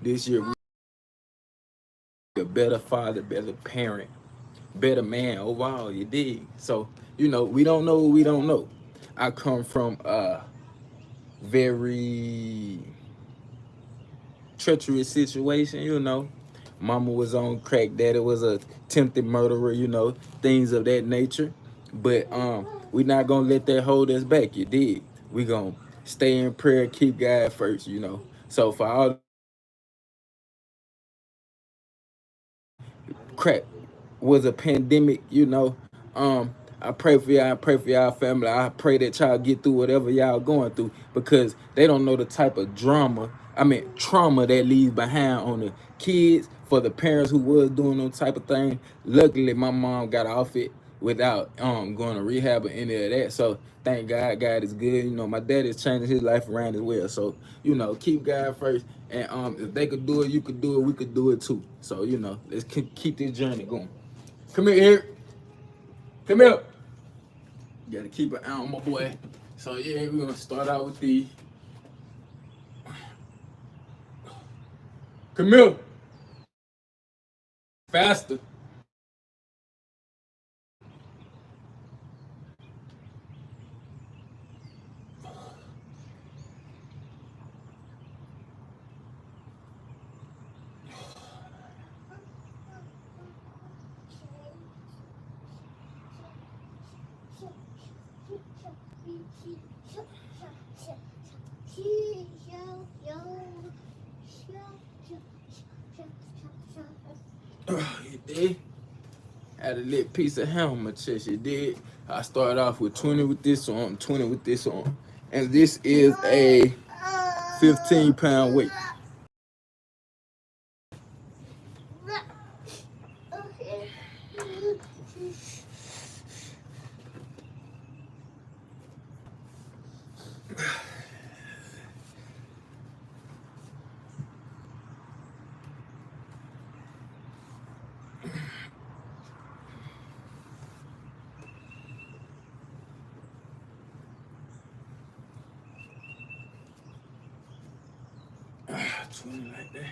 this year we be a better father, better parent, better man overall. You dig? So we don't know what we don't know. I come from a very treacherous situation. Mama was on crack, daddy was a attempted murderer. Things of that nature. But we not gonna let that hold us back. You dig? We gonna stay in prayer, keep God first. So for all crap was a pandemic, I pray for y'all, I pray for y'all family. I pray that y'all get through whatever y'all going through, because they don't know the type of trauma that leaves behind on the kids, for the parents who was doing those type of thing. Luckily my mom got off it without going to rehab or any of that. So thank God, God is good. My dad is changing his life around as well. So keep God first, and if they could do it, you could do it, we could do it too. So let's keep this journey going. Come here, Eric. Come here. You gotta keep an eye on my boy. So yeah, we're gonna start out with the come here. Faster. You did. Had a little piece of ham on my chest. You did. I started off with 20 with this on, 20 with this on. And this is a 15-pound weight. Ah, 20 like that.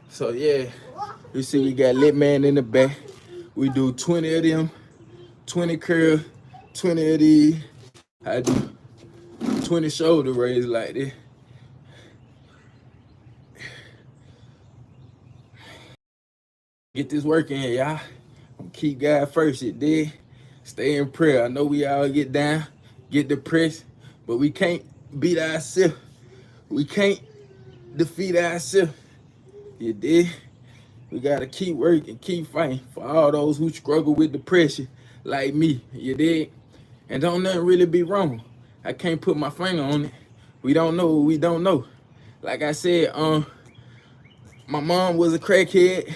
So yeah, you see we got lit man in the back. We do 20 of them, 20 curl, 20 of these. I do 20 shoulder raises like this. Get this work in here, y'all. I'm keep God first, it did. Stay in prayer. I know we all get down, get depressed, but we can't beat ourselves. We can't defeat ourselves. You did. We gotta keep working, keep fighting for all those who struggle with depression, like me. You did. And don't nothing really be wrong. I can't put my finger on it. We don't know what we don't know. Like I said, my mom was a crackhead.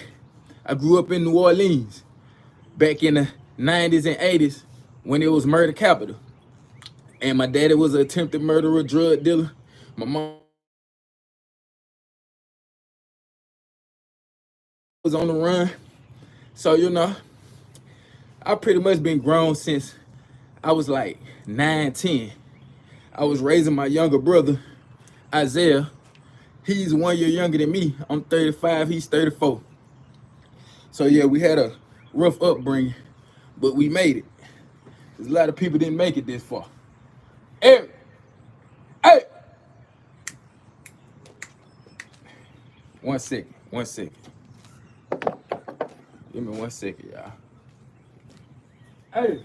I grew up in New Orleans back in the 90s and 80s when it was murder capital. And my daddy was an attempted murderer, drug dealer. My mom was on the run. So, I pretty much been grown since I was like 9, 10. I was raising my younger brother, Isaiah. He's 1 year younger than me. I'm 35, he's 34. So yeah, we had a rough upbringing, but we made it. There's a lot of people didn't make it this far. Hey, hey! 1 second, 1 second. Give me 1 second, y'all. Hey!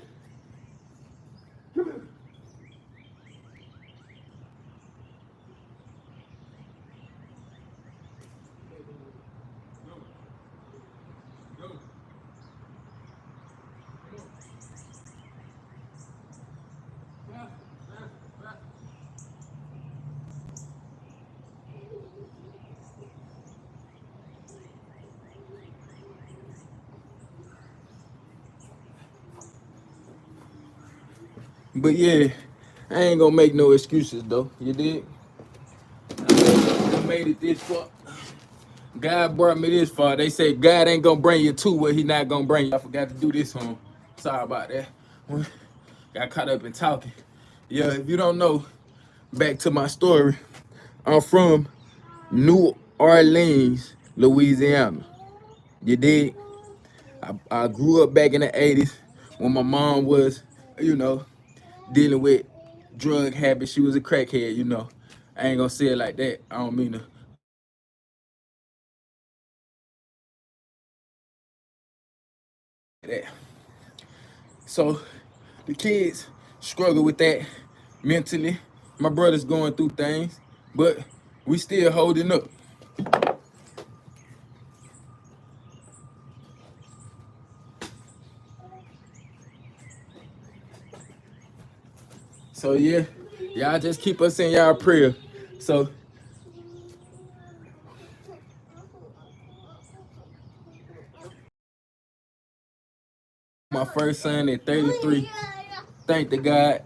But yeah, I ain't gonna make no excuses though. You did. I made it this far. God brought me this far. They say God ain't gonna bring you to what He not gonna bring you. I forgot to do this one. Sorry about that. Got caught up in talking. Yeah, if you don't know, back to my story. I'm from New Orleans, Louisiana. You dig? I grew up back in the 80s when my mom was, you know, dealing with drug habits. She was a crackhead, you know. I ain't gonna say it like that. I don't mean to that. So the kids struggle with that mentally. My brother's going through things, but we still holding up. So yeah, y'all just keep us in y'all prayer. So my first son at 33, thank the God,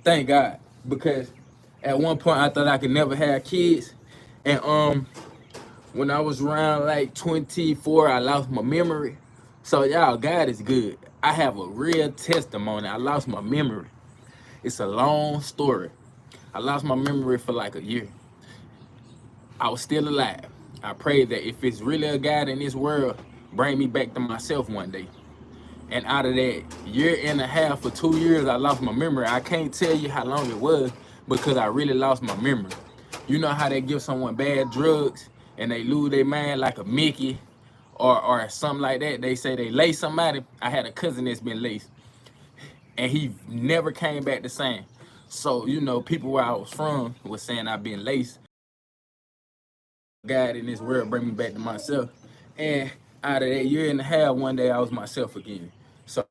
thank God, because at one point I thought I could never have kids, and when I was around like 24, I lost my memory. So y'all, God is good. I have a real testimony. I lost my memory. It's a long story. I lost my memory for like a year. I was still alive. I prayed that if it's really a God in this world, bring me back to myself one day. And out of that year and a half or 2 years, I lost my memory. I can't tell you how long it was because I really lost my memory. You know how they give someone bad drugs and they lose their mind like a Mickey or something like that. They say they lace somebody. I had a cousin that's been laced and he never came back the same. So, you know, people where I was from was saying I've been laced. God in this world bring me back to myself. And out of that year and a half, one day I was myself again. So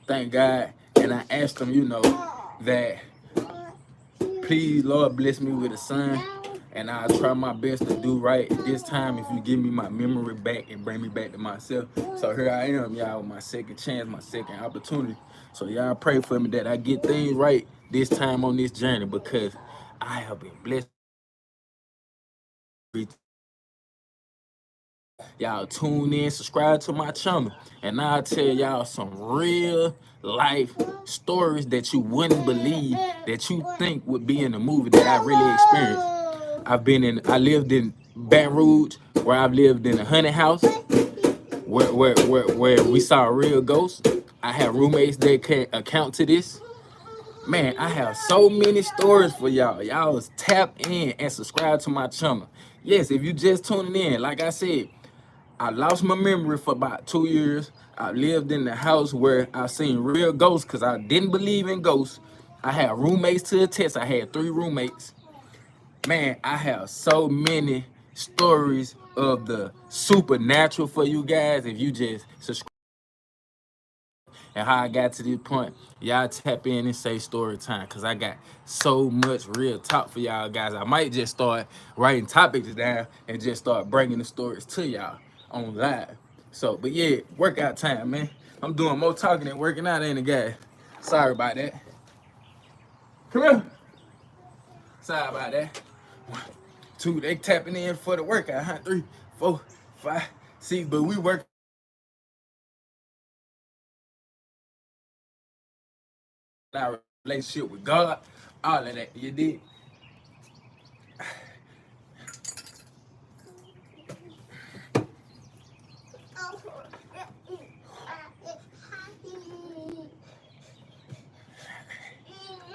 thank God. And I asked him, you know, that please, Lord, bless me with a son. And I'll try my best to do right this time if you give me my memory back and bring me back to myself. So here I am, y'all, with my second chance, my second opportunity. So y'all pray for me that I get things right this time on this journey because I have been blessed. Y'all tune in, subscribe to my channel, and I'll tell y'all some real life stories that you wouldn't believe that you think would be in a movie that I really experienced. I lived in Baton Rouge, where I've lived in a haunted house, where we saw a real ghost. I have roommates that can account to this. Man, I have so many stories for y'all. Y'all tap in and subscribe to my channel. Yes, if you just tuning in, like I said, I lost my memory for about 2 years. I lived in the house where I seen real ghosts because I didn't believe in ghosts. I had roommates to attest. I had 3 roommates. Man, I have so many stories of the supernatural for you guys if you just subscribe. And how I got to this point, y'all tap in and say story time because I got so much real talk for y'all guys. I might just start writing topics down and just start bringing the stories to y'all on live. So, but yeah, workout time, man. I'm doing more talking than working out, ain't it, guys? Sorry about that. Come here. Sorry about that. 1, 2, they tapping in for the workout, huh? 3, 4, 5, 6, but we work our relationship with God, all of that. You did.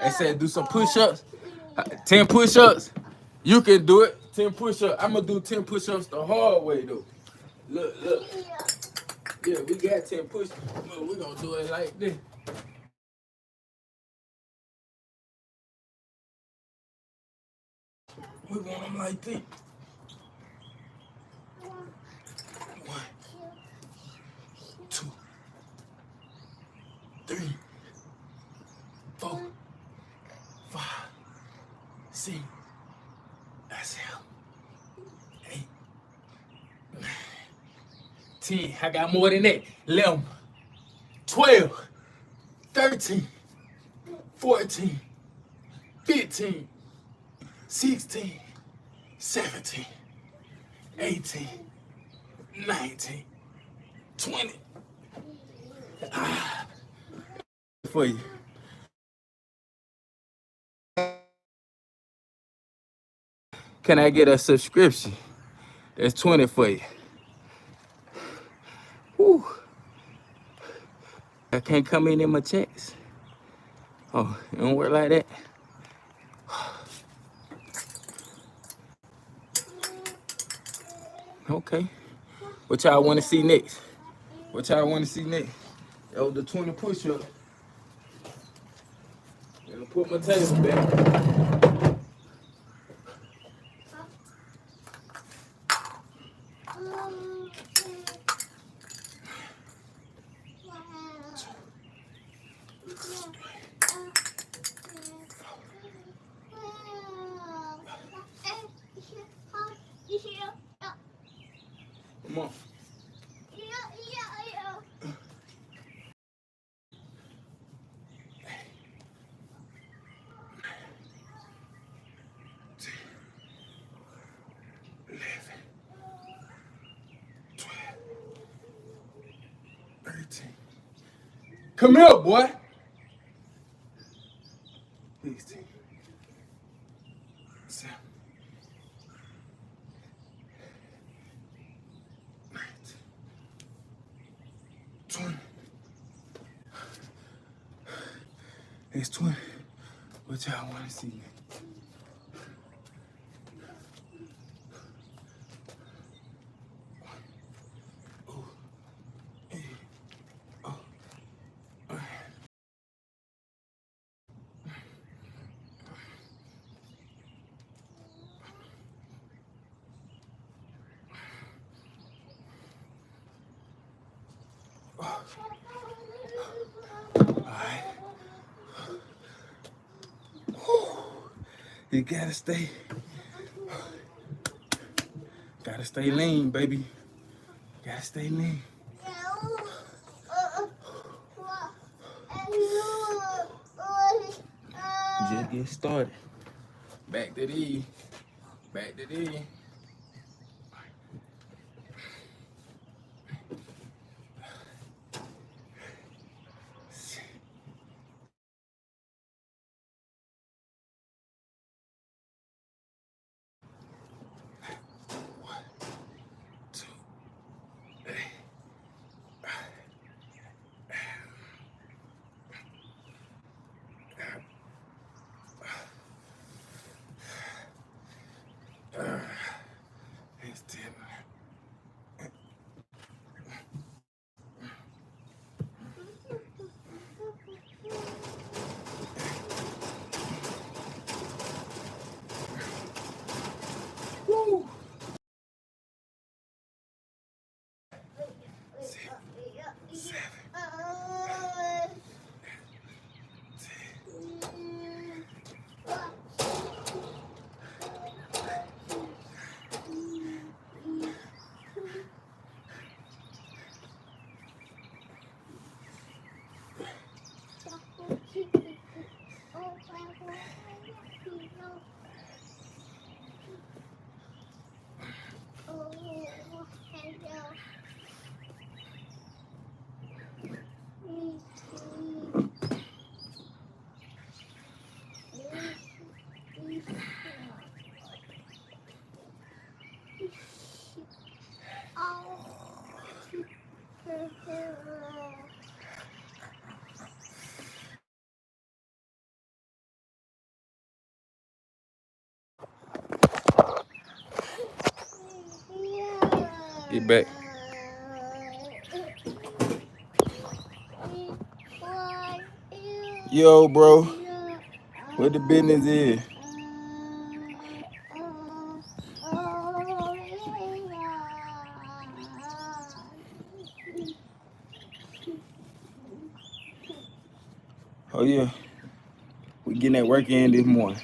They said do some push-ups. 10 push-ups. You can do it. 10 push-ups. I'm gonna do 10 push-ups the hard way though. Look. Yeah, we got 10 push-ups. Look, we gonna do it like this. We want them like this. 1, 2, 3, 4, 5, 6. That's him. 8, 9, 10. I got more than that. 11, 12, 13, 14, 15, 16, 17, 18, 19, 20. For you. Can I get a subscription? That's 20 for you. Whew. I can't come in my checks. Oh, it don't work like that. Okay. What y'all want to see next? What y'all want to see next? That was the 20 push-up. Gonna put my table back. Come on. 11, 12, 13. Come here, boy. 16, 17, 19, 20. It's 20. What y'all want to see? Alright. You gotta stay lean, baby. Gotta stay lean. Just get started. Back to these. Back to these. It's 10. Woo. 6, 7, Get back. Yo, bro. What the business is? Oh, yeah. We getting that work in this morning.